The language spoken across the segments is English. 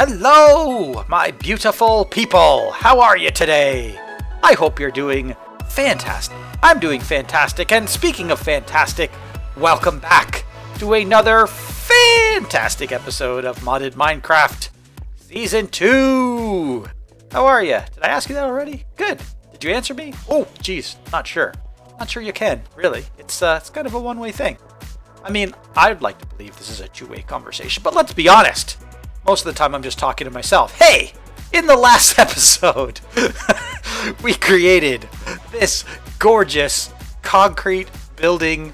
Hello, my beautiful people. How are you today? I hope you're doing fantastic. I'm doing fantastic, and speaking of fantastic, welcome back to another fantastic episode of Modded Minecraft Season 2. How are you? Did I ask you that already? Good. Did you answer me? Oh, geez, not sure. Not sure you can, really. It's kind of a one-way thing. I mean, I'd like to believe this is a two-way conversation, but let's be honest. Most of the time I'm just talking to myself. Hey, in the last episode, we created this gorgeous concrete building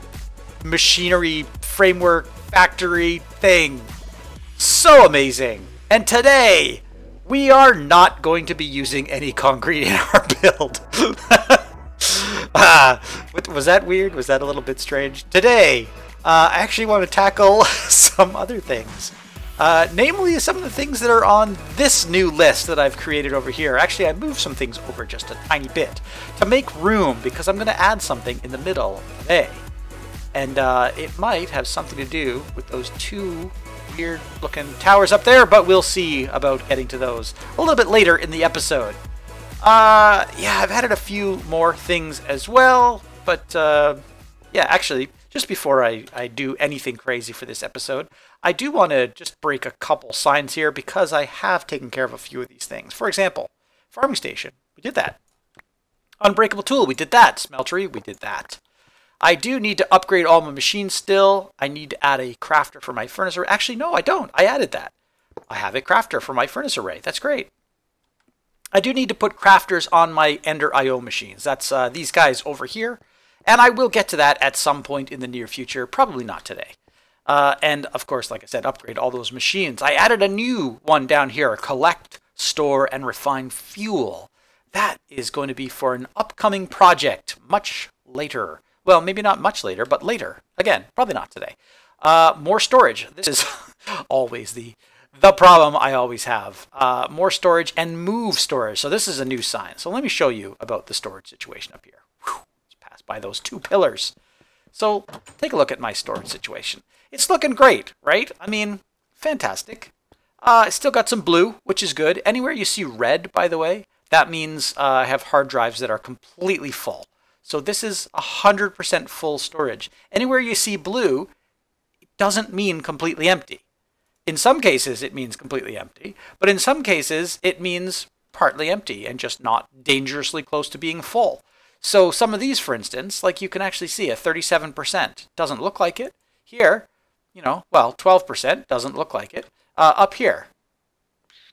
machinery framework factory thing. So amazing. And today, we are not going to be using any concrete in our build. Was that weird? Was that a little bit strange? Today, I actually want to tackle some other things. Namely, some of the things that are on this new list that I've created over here. Actually, I moved some things over just a tiny bit to make room because I'm going to add something in the middle today. And it might have something to do with those two weird looking towers up there, but we'll see about getting to those a little bit later in the episode. Yeah, I've added a few more things as well, but yeah, actually, just before I do anything crazy for this episode, I do want to just break a couple signs here because I have taken care of a few of these things. For example, farming station, we did that. Unbreakable tool, we did that. Smeltery, we did that. I do need to upgrade all my machines still. I need to add a crafter for my furnace array. Actually, no, I don't. I added that. I have a crafter for my furnace array. That's great. I do need to put crafters on my Ender IO machines. That's these guys over here. And I will get to that at some point in the near future. Probably not today. And, of course, like I said, upgrade all those machines. I added a new one down here. Collect, store, and refine fuel. That is going to be for an upcoming project much later. Well, maybe not much later, but later. Again, probably not today. More storage. This is always the problem I always have. More storage and move storage. So this is a new sign. So let me show you about the storage situation up here. Whew, let's pass by those two pillars. So take a look at my storage situation. It's looking great, right? I mean, fantastic. Still got some blue, which is good. Anywhere you see red, by the way, that means I have hard drives that are completely full. So this is 100% full storage. Anywhere you see blue, it doesn't mean completely empty. In some cases, it means completely empty, but in some cases, it means partly empty and just not dangerously close to being full. So some of these, for instance, like you can actually see a 37%. Doesn't look like it. Here, you know, well, 12% doesn't look like it. Up here,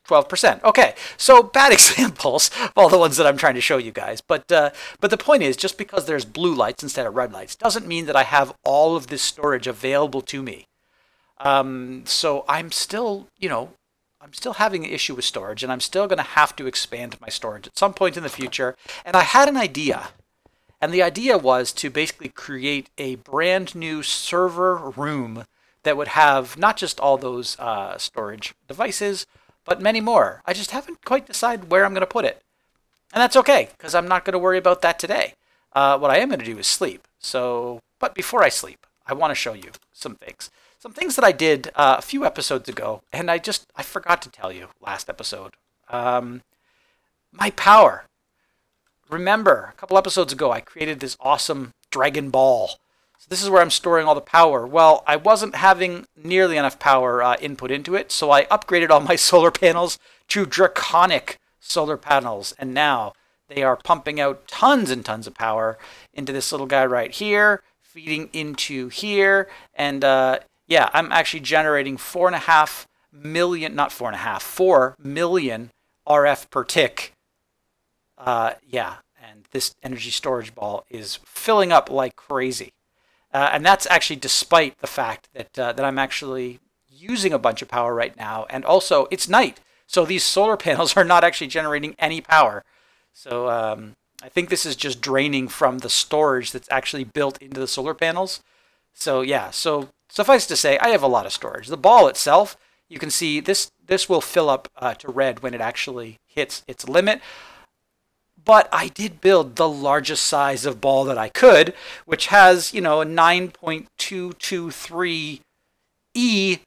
12%. Okay, so bad examples of all the ones that I'm trying to show you guys. But the point is, just because there's blue lights instead of red lights doesn't mean that I have all of this storage available to me. So I'm still, you know, I'm still having an issue with storage, and I'm still going to have to expand my storage at some point in the future. And I had an idea, and the idea was to basically create a brand new server room that would have not just all those storage devices, but many more. I just haven't quite decided where I'm going to put it. And that's okay, because I'm not going to worry about that today. What I am going to do is sleep. So, but before I sleep, I want to show you some things. Some things that I did a few episodes ago, and I forgot to tell you last episode. My power. Remember, a couple episodes ago, I created this awesome Dragon Ball. So this is where I'm storing all the power. Well, I wasn't having nearly enough power input into it, so I upgraded all my solar panels to draconic solar panels, and now they are pumping out tons and tons of power into this little guy right here, feeding into here, and yeah, I'm actually generating 4.5 million, not 4.5, 4 million RF per tick. Yeah, and this energy storage ball is filling up like crazy. And that's actually despite the fact that I'm actually using a bunch of power right now. And also, it's night. So these solar panels are not actually generating any power. So I think this is just draining from the storage that's actually built into the solar panels. So yeah, so suffice to say, I have a lot of storage. The ball itself, you can see this will fill up to red when it actually hits its limit. But I did build the largest size of ball that I could, which has, you know, a 9.223 E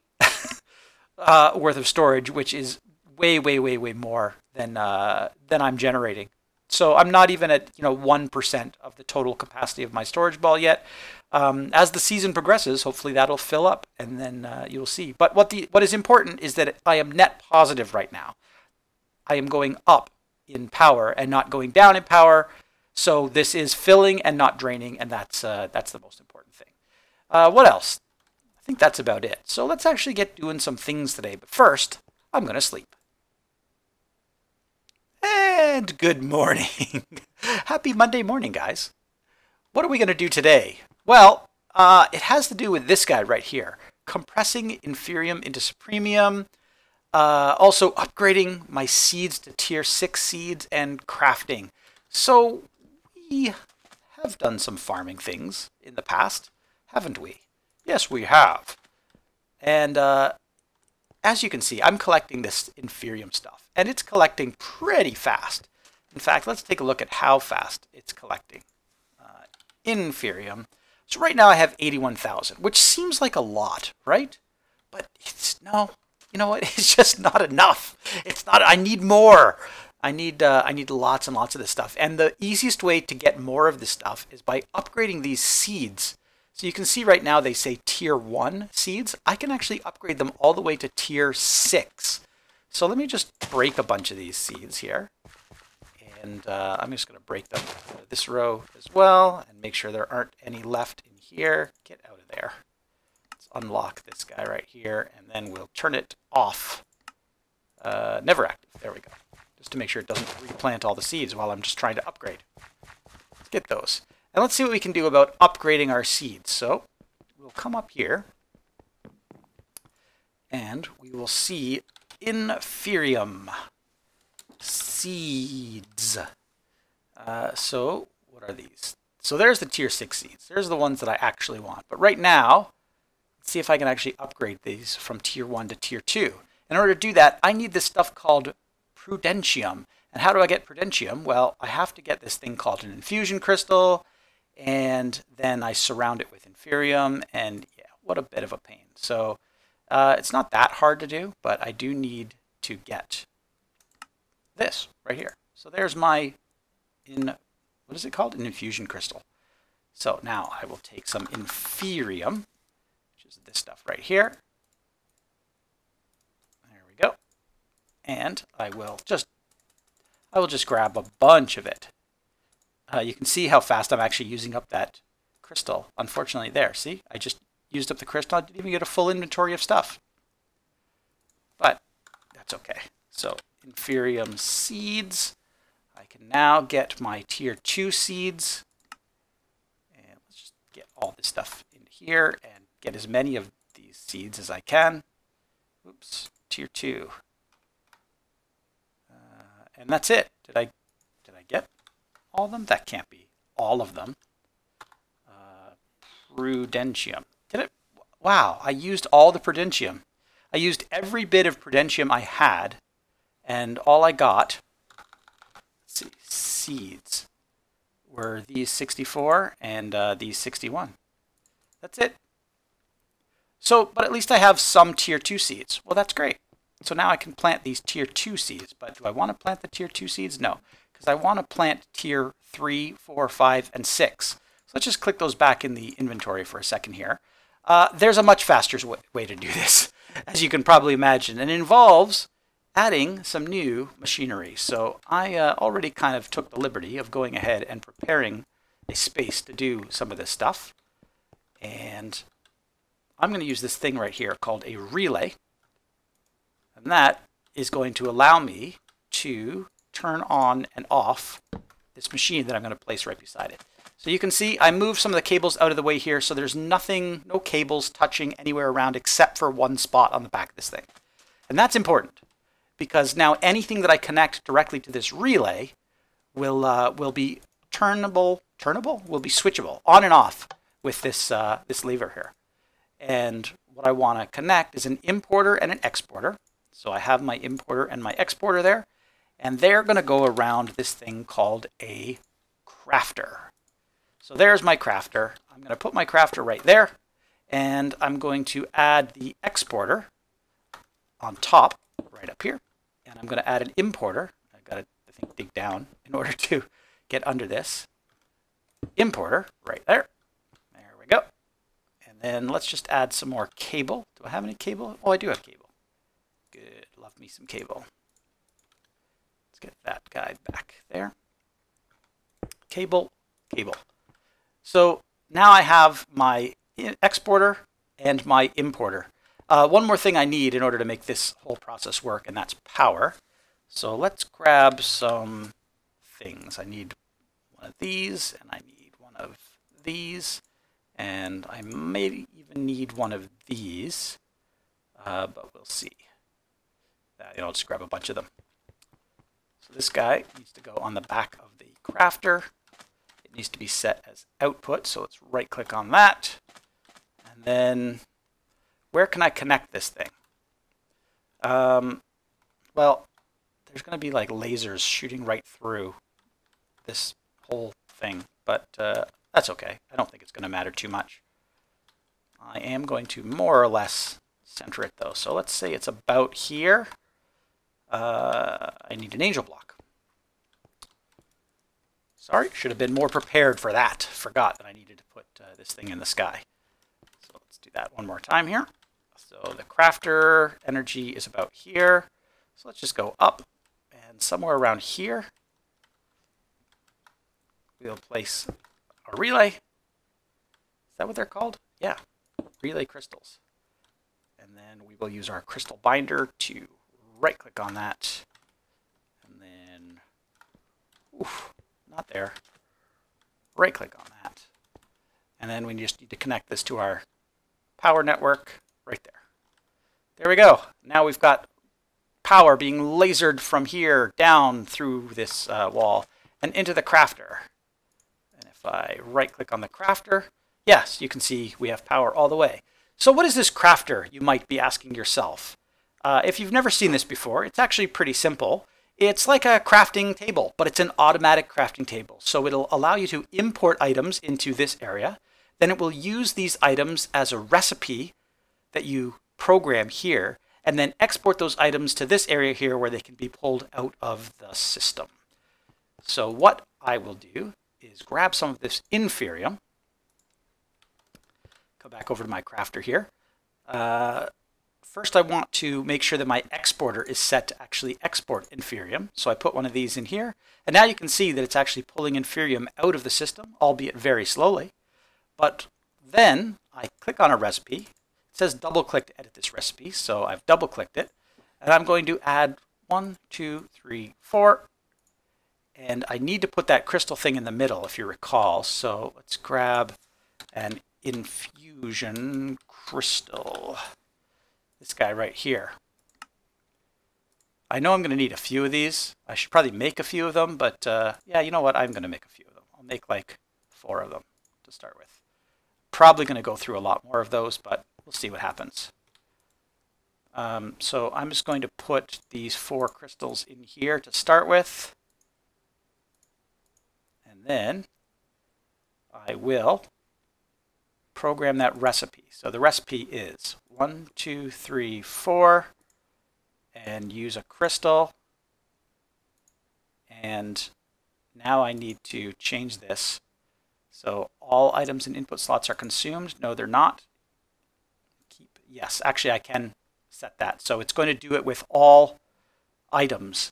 worth of storage, which is way, way, way, way more than I'm generating. So I'm not even at 1% of the total capacity of my storage ball yet. As the season progresses, hopefully that'll fill up, and then you'll see. But what is important is that I am net positive right now. I am going up in power and not going down in power. So this is filling and not draining, and that's the most important thing. What else? I think that's about it. So let's actually get doing some things today. But first, I'm going to sleep. And good morning. Happy Monday morning, guys. What are we going to do today? Well, it has to do with this guy right here. Compressing inferium into supremium. Also upgrading my seeds to tier 6 seeds and crafting. So we have done some farming things in the past, haven't we? Yes, we have. And as you can see, I'm collecting this inferium stuff, and it's collecting pretty fast. In fact, let's take a look at how fast it's collecting inferium. So right now I have 81,000, which seems like a lot, right? But it's no, you know what? It's just not enough. It's not. I need more. I need lots and lots of this stuff. And the easiest way to get more of this stuff is by upgrading these seeds. So you can see right now they say tier 1 seeds. I can actually upgrade them all the way to tier 6. So let me just break a bunch of these seeds here. And I'm just going to break them out of this row as well and make sure there aren't any left in here. Get out of there. Let's unlock this guy right here, and then we'll turn it off. Never active. There we go. Just to make sure it doesn't replant all the seeds while I'm just trying to upgrade. Let's get those. And let's see what we can do about upgrading our seeds. So we'll come up here, and we will see inferium seeds. So what are these? So there's the tier 6 seeds. There's the ones that I actually want. But right now, let's see if I can actually upgrade these from tier 1 to tier 2. In order to do that, I need this stuff called prudentium. And how do I get prudentium? Well, I have to get this thing called an infusion crystal, and then I surround it with inferium, and yeah, what a bit of a pain. So it's not that hard to do, but I do need to get this right here. So there's my what is it called? An infusion crystal. So now I will take some inferium, which is this stuff right here. There we go. And I will just grab a bunch of it. You can see how fast I'm actually using up that crystal. Unfortunately there, see? I just used up the crystal. I didn't even get a full inventory of stuff. But that's okay. So inferium seeds. I can now get my tier 2 seeds. And let's just get all this stuff in here and get as many of these seeds as I can. Oops, tier 2. And that's it. Did I get all of them? That can't be all of them. Prudentium. Did it? Wow, I used all the prudentium. I used every bit of prudentium I had, and all I got, let's see, seeds, were these 64 and these 61. That's it. So, but at least I have some tier 2 seeds. Well, that's great. So now I can plant these tier 2 seeds, but do I want to plant the tier 2 seeds? No, because I want to plant tier 3, 4, 5, and 6. So let's just click those back in the inventory for a second here. There's a much faster way to do this, as you can probably imagine, and it involves adding some new machinery. So I already kind of took the liberty of going ahead and preparing a space to do some of this stuff. And I'm going to use this thing right here called a relay. And that is going to allow me to turn on and off this machine that I'm going to place right beside it. So you can see I moved some of the cables out of the way here, so there's nothing, no cables touching anywhere around except for one spot on the back of this thing. And that's important because now anything that I connect directly to this relay will be will be switchable on and off with this this lever here. And what I want to connect is an importer and an exporter. So I have my importer and my exporter there, and they're going to go around this thing called a crafter. So there's my crafter. I'm going to put my crafter right there, and I'm going to add the exporter on top, right up here, and I'm going to add an importer. I've got to, I think, dig down in order to get under this. Importer, right there. There we go. And then let's just add some more cable. Do I have any cable? Oh, I do have cable. Good. Love me some cable. Let's get that guy back there. Cable, cable. So now I have my exporter and my importer. One more thing I need in order to make this whole process work, and that's power. So let's grab some things. I need one of these, and I need one of these, and I may even need one of these, but we'll see. I'll just grab a bunch of them. So this guy needs to go on the back of the crafter. It needs to be set as output, so let's right-click on that. And then, where can I connect this thing? Well, there's going to be like lasers shooting right through this whole thing, but that's okay. I don't think it's going to matter too much. I am going to more or less center it though. So let's say it's about here. I need an angel block. Sorry, should have been more prepared for that. Forgot that I needed to put this thing in the sky. So let's do that one more time here. So the crafter energy is about here. So let's just go up, and somewhere around here we'll place a relay. Is that what they're called? Yeah, relay crystals. And then we will use our crystal binder to right-click on that. And then, oof, not there. Right-click on that. And then we just need to connect this to our power network right there. There we go. Now we've got power being lasered from here down through this wall and into the crafter. And if I right-click on the crafter, yes, you can see we have power all the way. So what is this crafter, you might be asking yourself? If you've never seen this before, it's actually pretty simple. It's like a crafting table, but it's an automatic crafting table. So it'll allow you to import items into this area. Then it will use these items as a recipe that you program here, and then export those items to this area here where they can be pulled out of the system. So what I will do is grab some of this inferium. Go back over to my crafter here. First I want to make sure that my exporter is set to actually export inferium. So I put one of these in here, and now you can see that it's actually pulling inferium out of the system, albeit very slowly. But then I click on a recipe. It says double-click to edit this recipe, so I've double-clicked it. And I'm going to add 1, 2, 3, 4. And I need to put that crystal thing in the middle, if you recall. So let's grab an infusion crystal. This guy right here. I know I'm going to need a few of these. I should probably make a few of them, but yeah, you know what? I'm going to make a few of them. I'll make like 4 of them to start with. Probably going to go through a lot more of those, but we'll see what happens. So I'm just going to put these 4 crystals in here to start with. And then I will program that recipe. So the recipe is 1, 2, 3, 4, and use a crystal. And now I need to change this. So all items in input slots are consumed. No, they're not. Yes, actually I can set that. So it's going to do it with all items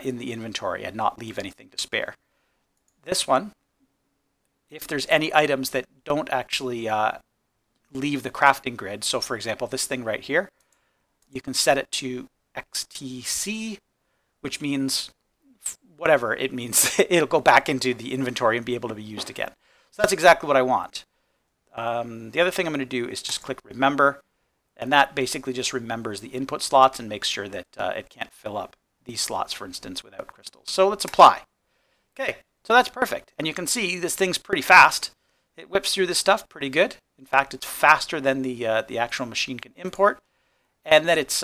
in the inventory and not leave anything to spare. This one, if there's any items that don't actually leave the crafting grid, so for example, this thing right here, you can set it to XTC, which means whatever it means. It'll go back into the inventory and be able to be used again. So that's exactly what I want. The other thing I'm going to do is just click remember, and that basically just remembers the input slots and makes sure that it can't fill up these slots, for instance, without crystals. So let's apply. Okay, so that's perfect. And you can see this thing's pretty fast. It whips through this stuff pretty good. In fact, it's faster than the actual machine can import. And then it's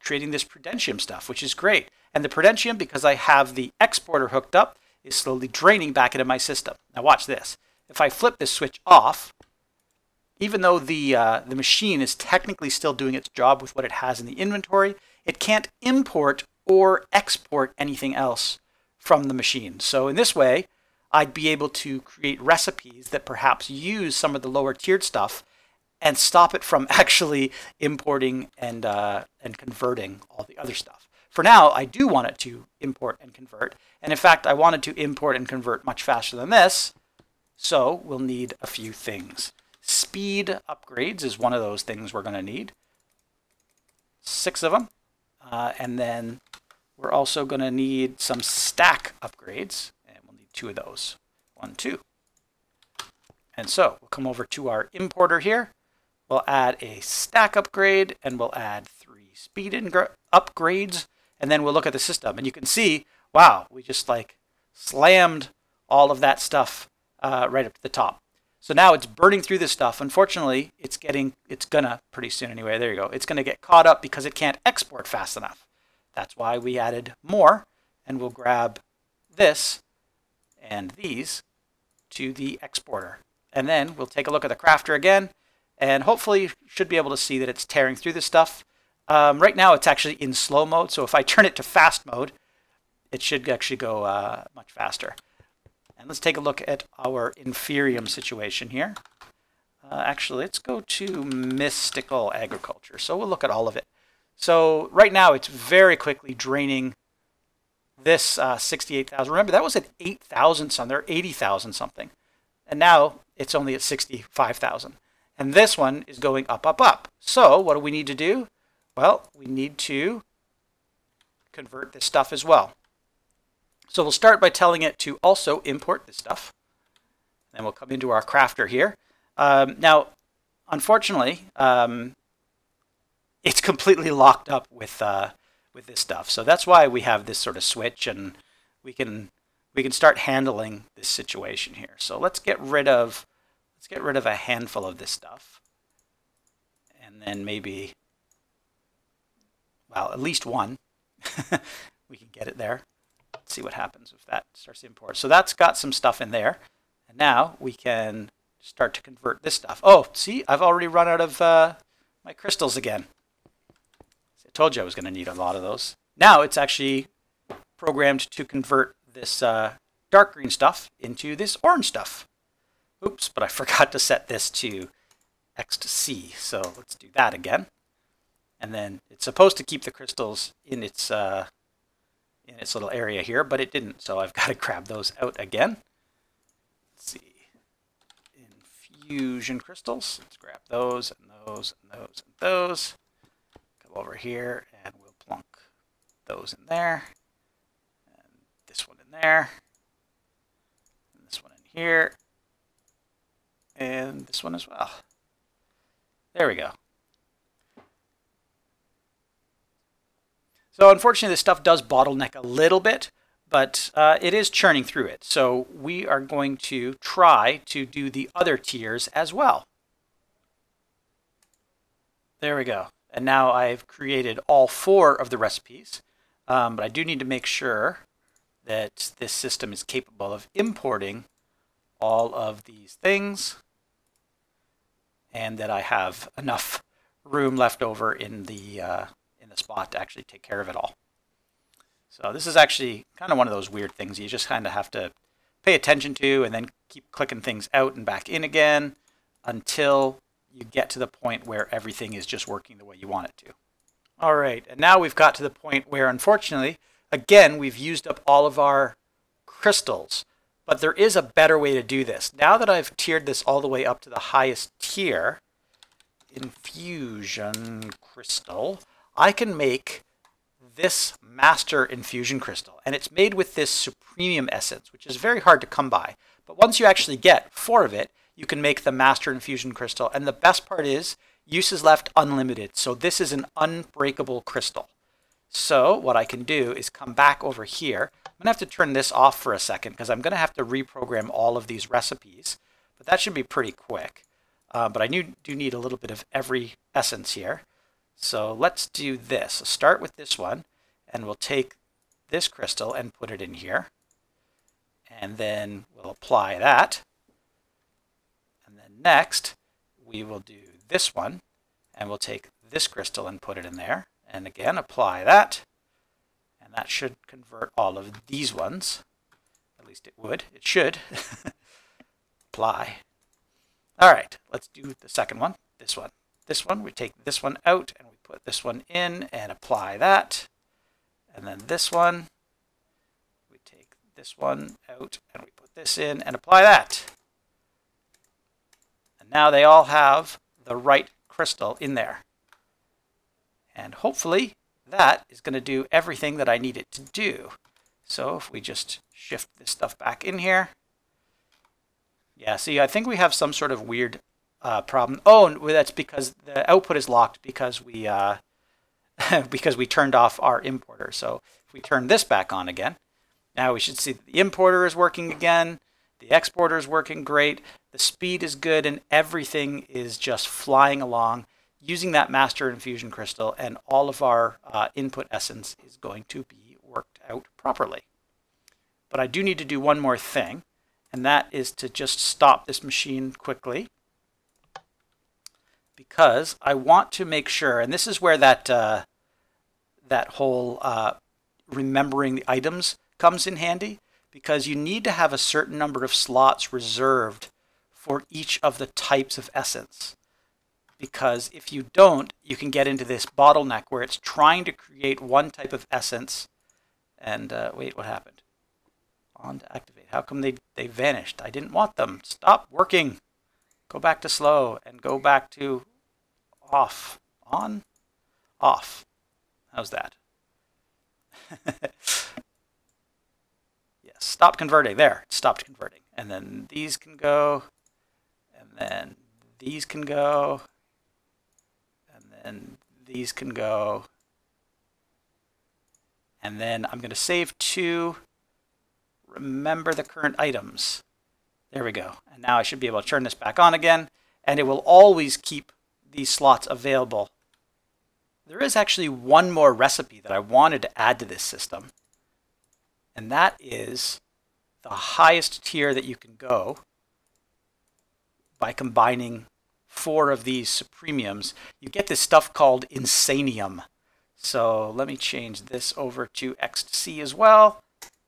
creating this prudentium stuff, which is great. And the prudentium, because I have the exporter hooked up, is slowly draining back into my system. Now watch this. If I flip this switch off, even though the machine is technically still doing its job with what it has in the inventory, it can't import or export anything else from the machine. So in this way, I'd be able to create recipes that perhaps use some of the lower tiered stuff and stop it from actually importing and converting all the other stuff. For now, I do want it to import and convert. And in fact, I wanted to import and convert much faster than this. So we'll need a few things. Speed upgrades is one of those things we're going to need. 6 of them. And then we're also going to need some stack upgrades. And we'll need 2 of those. 1, 2. And so we'll come over to our importer here. We'll add a stack upgrade, and we'll add 3 speed upgrades, and then we'll look at the system. And you can see, wow, we just like slammed all of that stuff right up to the top. So now it's burning through this stuff. Unfortunately, it's gonna pretty soon anyway. There you go. It's gonna get caught up because it can't export fast enough. That's why we added more, and we'll grab this and these to the exporter. And then we'll take a look at the crafter again. And hopefully you should be able to see that it's tearing through this stuff. Right now it's actually in slow mode, so if I turn it to fast mode, it should actually go much faster. And let's take a look at our Inferium situation here. Actually, let's go to Mystical Agriculture. So we'll look at all of it. So right now it's very quickly draining this 68,000. Remember, that was at 8,000 something, or 80,000 something. And now it's only at 65,000. And this one is going up, up, up. So what do we need to do? Well, we need to convert this stuff as well. So we'll start by telling it to also import this stuff. Then we'll come into our crafter here. Now, unfortunately, it's completely locked up with this stuff. So that's why we have this sort of switch, and we can start handling this situation here. So let's get rid of a handful of this stuff, and then maybe, well, at least one. We can get it there. Let's see what happens if that starts to import. So that's got some stuff in there, and now we can start to convert this stuff. Oh, see, I've already run out of my crystals again. I told you I was going to need a lot of those. Now it's actually programmed to convert this dark green stuff into this orange stuff. Oops, but I forgot to set this to X to C, so let's do that again. And then it's supposed to keep the crystals in its little area here, but it didn't, so I've got to grab those out again. Let's see. Infusion crystals. Let's grab those and those and those and those. Come over here and we'll plunk those in there. And this one in there. And this one in here. And this one as well. There we go. So unfortunately, this stuff does bottleneck a little bit, but it is churning through it. So we are going to try to do the other tiers as well. There we go. And now I've created all 4 of the recipes, but I do need to make sure that this system is capable of importing all of these things, and that I have enough room left over in the spot to actually take care of it all. So this is actually kind of one of those weird things you just kind of have to pay attention to, and then keep clicking things out and back in again until you get to the point where everything is just working the way you want it to. All right, and now we've got to the point where, unfortunately, again, we've used up all of our crystals. But there is a better way to do this. Now that I've tiered this all the way up to the highest tier, Infusion Crystal, I can make this Master Infusion Crystal. And it's made with this Supremium Essence, which is very hard to come by. But once you actually get 4 of it, you can make the Master Infusion Crystal. And the best part is, use is left unlimited. So this is an unbreakable crystal. So what I can do is come back over here. I'm going to have to turn this off for a second because I'm going to have to reprogram all of these recipes. But that should be pretty quick. But I do need a little bit of every essence here. So let's do this. Let's start with this one, and we'll take this crystal and put it in here. And then we'll apply that. And then next, we will do this one, and we'll take this crystal and put it in there. And again, apply that. that should convert all of these ones. At least it would. It should. Apply. All right, let's do the second one. This one. This one, we take this one out and we put this one in and apply that. And then this one, we take this one out and we put this in and apply that. And now they all have the right crystal in there. And hopefully that is going to do everything that I need it to do. So if we just shift this stuff back in here. Yeah, see, I think we have some sort of weird problem. Oh, that's because the output is locked because we because we turned off our importer. So if we turn this back on again, now we should see that the importer is working again. The exporter is working great. The speed is good, and everything is just flying along using that master infusion crystal, and all of our input essence is going to be worked out properly. But I do need to do one more thing, and that is to just stop this machine quickly, because I want to make sure, and this is where that that whole remembering the items comes in handy, because you need to have a certain number of slots reserved for each of the types of essence. Because if you don't, you can get into this bottleneck where it's trying to create one type of essence. And wait, what happened? On to activate. How come they vanished? I didn't want them. Stop working. Go back to slow and go back to off. On, off. How's that? Yes, stop converting. There, it stopped converting. And then these can go. And then these can go. And these can go. And then I'm going to save to remember the current items. There we go. And now I should be able to turn this back on again, and it will always keep these slots available. There is actually one more recipe that I wanted to add to this system, and that is the highest tier that you can go by combining 4 of these supremiums. You get this stuff called INSANIUM. So let me change this over to XC as well.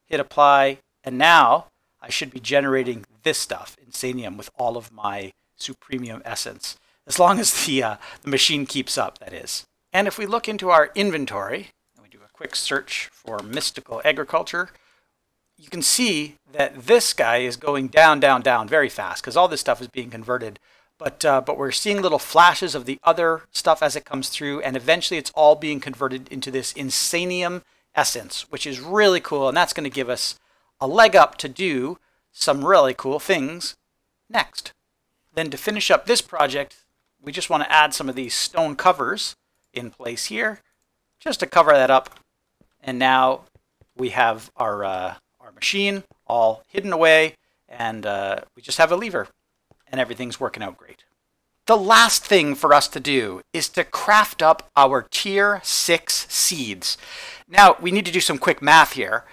Hit apply, and now I should be generating this stuff, INSANIUM, with all of my supremium essence, as long as the machine keeps up, that is. And if we look into our inventory and we do a quick search for mystical agriculture, you can see that this guy is going down, down, down very fast, because all this stuff is being converted. But we're seeing little flashes of the other stuff as it comes through, and eventually it's all being converted into this INSANIUM essence, which is really cool, and that's going to give us a leg up to do some really cool things next. Then to finish up this project, we just want to add some of these stone covers in place here, just to cover that up, and now we have our machine all hidden away, and we just have a lever. And everything's working out great. The last thing for us to do is to craft up our tier 6 seeds. Now, we need to do some quick math here.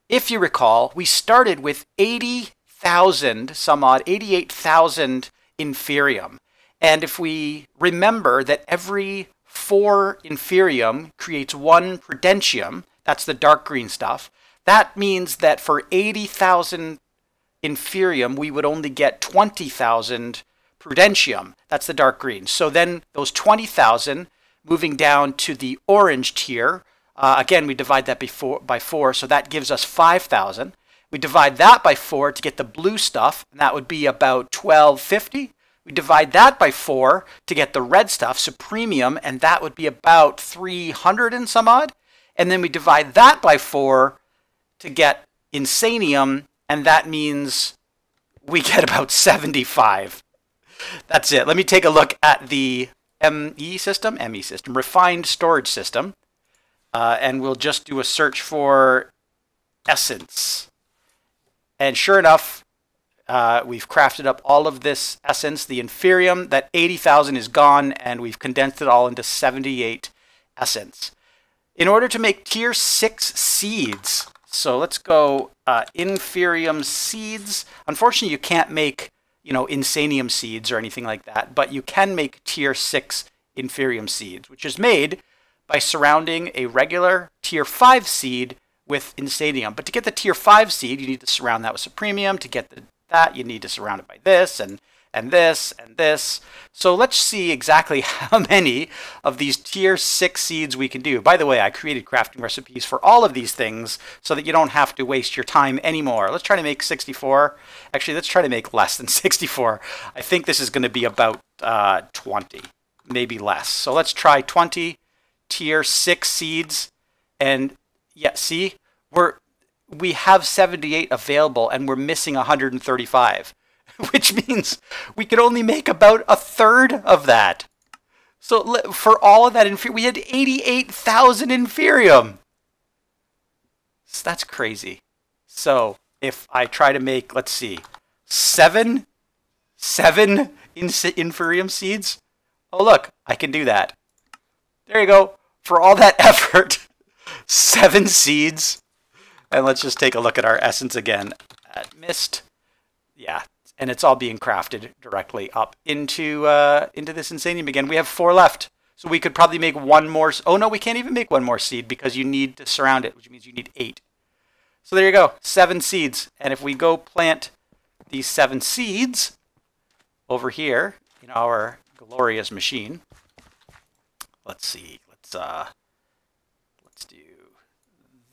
If you recall, we started with 80,000, some odd, 88,000 inferium. And if we remember that every 4 inferium creates 1 prudentium, that's the dark green stuff, that means that for 80,000 inferium, we would only get 20,000 prudentium. That's the dark green. So then those 20,000 moving down to the orange tier, again, we divide that by 4, so that gives us 5,000. We divide that by 4 to get the blue stuff, and that would be about 1,250. We divide that by 4 to get the red stuff, supremium, and that would be about 300 and some odd. And then we divide that by 4 to get INSANIUM, and that means we get about 75. That's it. Let me take a look at the ME system, refined storage system, and we'll just do a search for essence. And sure enough, we've crafted up all of this essence. The inferium, that 80,000 is gone, and we've condensed it all into 78 essence. In order to make tier 6 seeds, so let's go inferium seeds. Unfortunately, you can't make, INSANIUM seeds or anything like that, but you can make tier 6 inferium seeds, which is made by surrounding a regular tier 5 seed with INSANIUM. But to get the tier 5 seed, you need to surround that with supremium. To get that, you need to surround it by this and this and this. So let's see exactly how many of these tier 6 seeds we can do. By the way, I created crafting recipes for all of these things so that you don't have to waste your time anymore. Let's try to make 64. Actually, let's try to make less than 64. I think this is going to be about 20, maybe less. So let's try 20 tier 6 seeds. And yeah, see, we have 78 available and we're missing 135. Which means we could only make about a third of that. So for all of that, we had 88,000 Inferium. So that's crazy. So if I try to make, let's see, seven Inferium seeds. Oh, look, I can do that. There you go. For all that effort, 7 seeds. And let's just take a look at our essence again. At mist. Yeah. And it's all being crafted directly up into this INSANIUM again. We have 4 left. So we could probably make 1 more. Oh, no, we can't even make 1 more seed because you need to surround it, which means you need 8. So there you go, 7 seeds. And if we go plant these 7 seeds over here in our glorious machine, let's see. Let's do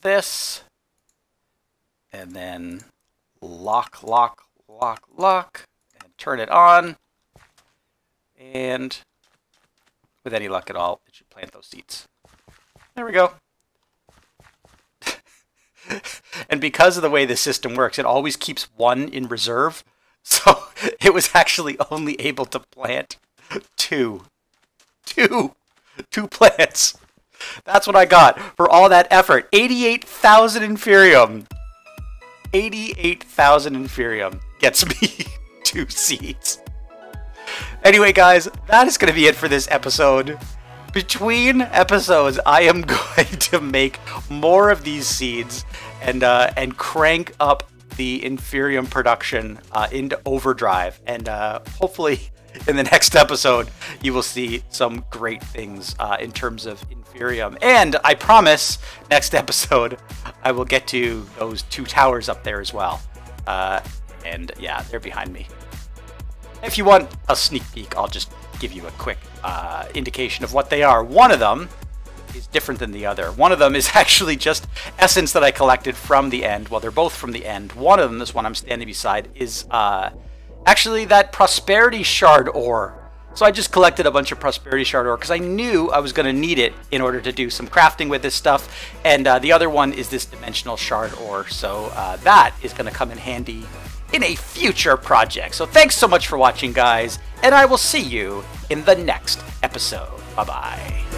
this. And then lock, and turn it on, and with any luck at all, it should plant those seeds. There we go. And because of the way the system works, it always keeps 1 in reserve, so it was actually only able to plant 2 plants. That's what I got for all that effort. 88,000 Inferium. 88,000 Inferium gets me 2 seeds. Anyway, guys, that is going to be it for this episode. Between episodes, I am going to make more of these seeds and crank up the Inferium production into overdrive. And hopefully in the next episode, you will see some great things in terms of Inferium. And I promise, next episode, I will get to those 2 towers up there as well. And yeah, they're behind me. If you want a sneak peek, I'll just give you a quick indication of what they are. One of them is different than the other. One of them is actually just essence that I collected from the end. Well, they're both from the end. One of them, this one I'm standing beside, is actually that prosperity shard ore. So I just collected a bunch of prosperity shard ore because I knew I was going to need it in order to do some crafting with this stuff. And the other one is this dimensional shard ore. So that is going to come in handy in a future project. So thanks so much for watching, guys, and I will see you in the next episode. Bye-bye.